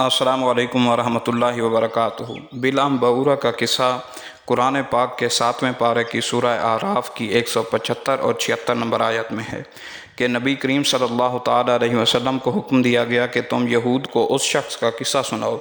السلام علیکم ورحمۃ اللہ وبرکاتہ۔ بلعام بعورہ کا قصہ قرآن پاک کے 7ویں پارے کی سورہ اعراف کی 175 اور 76 نمبر آیت میں ہے کہ نبی کریم صلی اللہ تعالیٰ علیہ وسلم کو حکم دیا گیا کہ تم یہود کو اس شخص کا قصہ سناؤ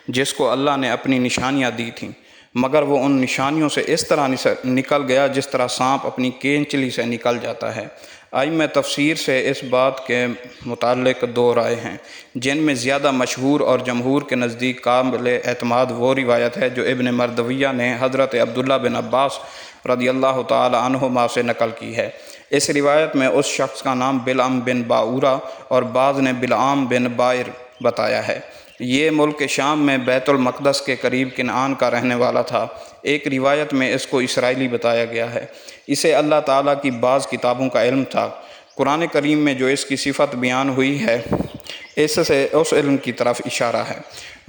جس کو اللہ نے اپنی نشانیاں دی تھیں، مگر وہ ان نشانیوں سے اس طرح نکل گیا جس طرح سانپ اپنی کینچلی سے نکل جاتا ہے۔ ائمہ تفسیر سے اس بات کے متعلق دو رائے ہیں، جن میں زیادہ مشہور اور جمہور کے نزدیک قابل اعتماد وہ روایت ہے جو ابن مردویہ نے حضرت عبداللہ بن عباس رضی اللہ تعالی عنہما سے نقل کی ہے۔ اس روایت میں اس شخص کا نام بلعام بن بعورہ اور بعض نے بلعام بن بعیر بتایا ہے۔ یہ ملک شام میں بیت المقدس کے قریب کنعان کا رہنے والا تھا۔ ایک روایت میں اس کو اسرائیلی بتایا گیا ہے۔ اسے اللہ تعالیٰ کی بعض کتابوں کا علم تھا۔ قرآن کریم میں جو اس کی صفت بیان ہوئی ہے اس سے اس علم کی طرف اشارہ ہے۔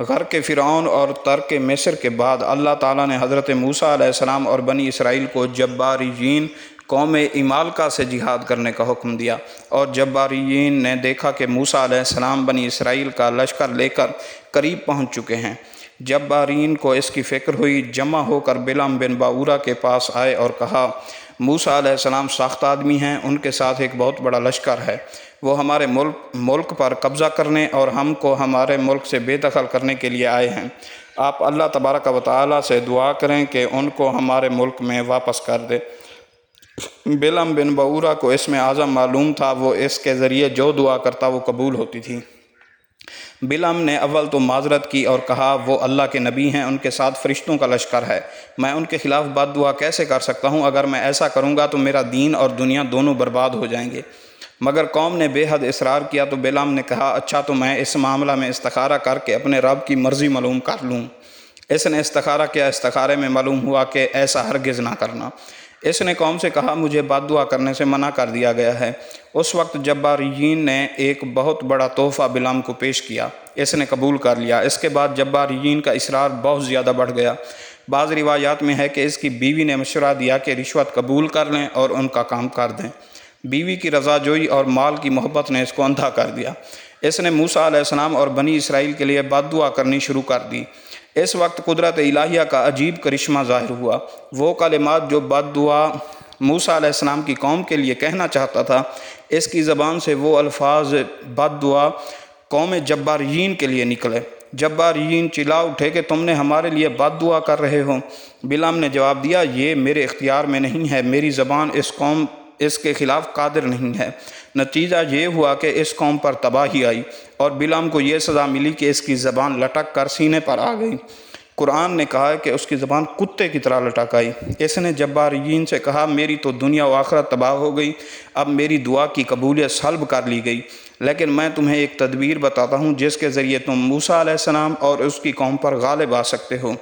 غرق فرعون اور ترک مصر کے بعد اللہ تعالیٰ نے حضرت موسیٰ علیہ السلام اور بنی اسرائیل کو جباریین قوم عمالقہ سے جہاد کرنے کا حکم دیا، اور جباریین نے دیکھا کہ موسیٰ علیہ السلام بنی اسرائیل کا لشکر لے کر قریب پہنچ چکے ہیں۔ جبارین کو اس کی فکر ہوئی، جمع ہو کر بلعام بن بعورہ کے پاس آئے اور کہا، موسیٰ علیہ السلام سخت آدمی ہیں، ان کے ساتھ ایک بہت بڑا لشکر ہے، وہ ہمارے ملک پر قبضہ کرنے اور ہم کو ہمارے ملک سے بے دخل کرنے کے لیے آئے ہیں۔ آپ اللہ تبارک و تعالیٰ سے دعا کریں کہ ان کو ہمارے ملک میں واپس کر دے۔ بلعام بن بعورہ کو اسم اعظم معلوم تھا، وہ اس کے ذریعے جو دعا کرتا وہ قبول ہوتی تھی۔ بلعام نے اول تو معذرت کی اور کہا، وہ اللہ کے نبی ہیں، ان کے ساتھ فرشتوں کا لشکر ہے، میں ان کے خلاف بد دعا کیسے کر سکتا ہوں؟ اگر میں ایسا کروں گا تو میرا دین اور دنیا دونوں برباد ہو جائیں گے۔ مگر قوم نے بے حد اصرار کیا تو بلعام نے کہا، اچھا تو میں اس معاملہ میں استخارہ کر کے اپنے رب کی مرضی معلوم کر لوں۔ اس نے استخارہ کیا، استخارے میں معلوم ہوا کہ ایسا ہرگز نہ کرنا۔ اس نے قوم سے کہا، مجھے بد دعا کرنے سے منع کر دیا گیا ہے۔ اس وقت جباریین نے ایک بہت بڑا تحفہ بلعام کو پیش کیا، اس نے قبول کر لیا۔ اس کے بعد جباریین کا اصرار بہت زیادہ بڑھ گیا۔ بعض روایات میں ہے کہ اس کی بیوی نے مشورہ دیا کہ رشوت قبول کر لیں اور ان کا کام کر دیں۔ بیوی کی رضا جوئی اور مال کی محبت نے اس کو اندھا کر دیا۔ اس نے موسیٰ علیہ السلام اور بنی اسرائیل کے لیے بد دعا کرنی شروع کر دی۔ اس وقت قدرت الہیہ کا عجیب کرشمہ ظاہر ہوا۔ وہ کلمات جو بد دعا موسیٰ علیہ السلام کی قوم کے لیے کہنا چاہتا تھا، اس کی زبان سے وہ الفاظ بد دعا قوم جباریین کے لیے نکلے۔ جباریین چلا اٹھے کہ تم نے ہمارے لیے بد دعا کر رہے ہو۔ بلعام نے جواب دیا، یہ میرے اختیار میں نہیں ہے، میری زبان اس کے خلاف قادر نہیں ہے۔ نتیجہ یہ ہوا کہ اس قوم پر تباہی آئی اور بلعام کو یہ سزا ملی کہ اس کی زبان لٹک کر سینے پر آ گئی۔ قرآن نے کہا کہ اس کی زبان کتے کی طرح لٹک آئی۔ اس نے جباریین سے کہا، میری تو دنیا و آخرت تباہ ہو گئی، اب میری دعا کی قبولیت سلب کر لی گئی، لیکن میں تمہیں ایک تدبیر بتاتا ہوں جس کے ذریعے تم موسیٰ علیہ السلام اور اس کی قوم پر غالب آ سکتے ہو۔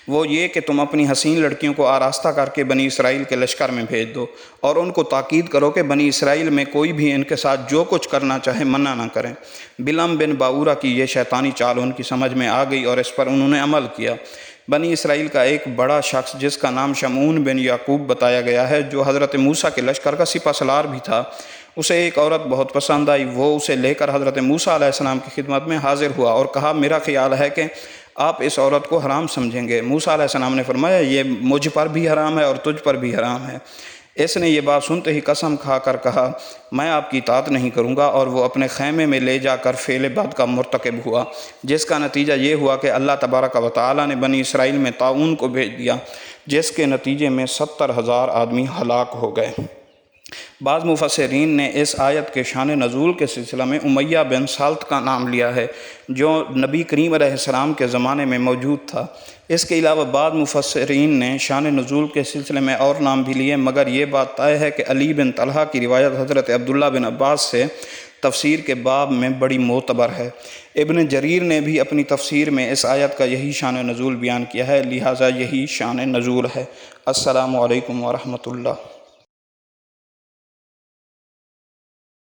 وہ یہ کہ تم اپنی حسین لڑکیوں کو آراستہ کر کے بنی اسرائیل کے لشکر میں بھیج دو اور ان کو تاکید کرو کہ بنی اسرائیل میں کوئی بھی ان کے ساتھ جو کچھ کرنا چاہے منع نہ کریں۔ بلعام بن بعورہ کی یہ شیطانی چال ان کی سمجھ میں آ گئی اور اس پر انہوں نے عمل کیا۔ بنی اسرائیل کا ایک بڑا شخص جس کا نام شمعون بن یعقوب بتایا گیا ہے، جو حضرت موسیٰ کے لشکر کا سپہ سالار بھی تھا، اسے ایک عورت بہت پسند آئی۔ وہ اسے لے کر حضرت موسیٰ علیہ السلام کی خدمت میں حاضر ہوا اور کہا، میرا خیال ہے کہ آپ اس عورت کو حرام سمجھیں گے۔ موسیٰ علیہ السلام نے فرمایا، یہ مجھ پر بھی حرام ہے اور تجھ پر بھی حرام ہے۔ اس نے یہ بات سنتے ہی قسم کھا کر کہا، میں آپ کی اطاعت نہیں کروں گا، اور وہ اپنے خیمے میں لے جا کر فعل بد کا مرتکب ہوا، جس کا نتیجہ یہ ہوا کہ اللہ تبارک و تعالیٰ نے بنی اسرائیل میں طاعون کو بھیج دیا، جس کے نتیجے میں 70,000 آدمی ہلاک ہو گئے۔ بعض مفسرین نے اس آیت کے شان نزول کے سلسلہ میں امیہ بن سالت کا نام لیا ہے، جو نبی کریم علیہ السلام کے زمانے میں موجود تھا۔ اس کے علاوہ بعض مفسرین نے شان نزول کے سلسلے میں اور نام بھی لیے، مگر یہ بات طے ہے کہ علی بن طلحہ کی روایت حضرت عبداللہ بن عباس سے تفسیر کے باب میں بڑی معتبر ہے۔ ابن جریر نے بھی اپنی تفسیر میں اس آیت کا یہی شان نزول بیان کیا ہے، لہٰذا یہی شان نزول ہے۔ السلام علیکم ورحمۃ اللہ۔